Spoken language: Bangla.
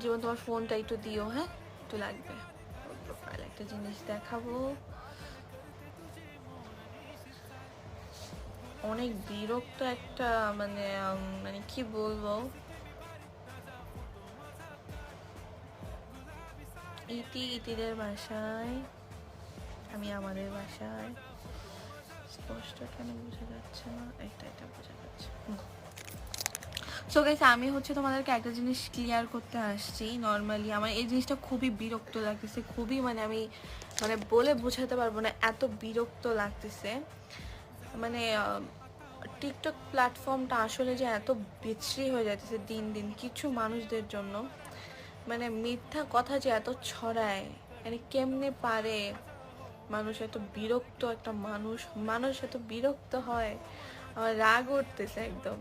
জীবন তোমার ফোনটা একটু দিও, হ্যাঁ একটু লাগবে। প্রোফাইল একটা জিনিস দেখাবো, অনেক বিরক্ত একটা মানে মানে কি বলবো, ইতিদের বাসায়, আমি আমাদের বাসায়, স্পষ্ট কেন বোঝা যাচ্ছে না, এটা বোঝা যাচ্ছে। সো গাইস আমি হচ্ছে তোমাদেরকে একটা জিনিস ক্লিয়ার করতে আসছি। নর্মালি আমার এই জিনিসটা খুবই বিরক্ত লাগতেছে, খুবই মানে আমি মানে বলে বোঝাতে পারবো না, এত বিরক্ত লাগতেছে। মানে টিকটক প্ল্যাটফর্মটা আসলে যে এত বিচ্ছিরি হয়ে যাচ্ছে দিন দিন কিছু মানুষদের জন্য, মানে মিথ্যা কথা যে এত ছড়ায়, মানে কেমনে পারে মানুষ এত বিরক্ত, একটা মানুষ এত বিরক্ত হয়, আমার রাগ উঠতেছে একদম।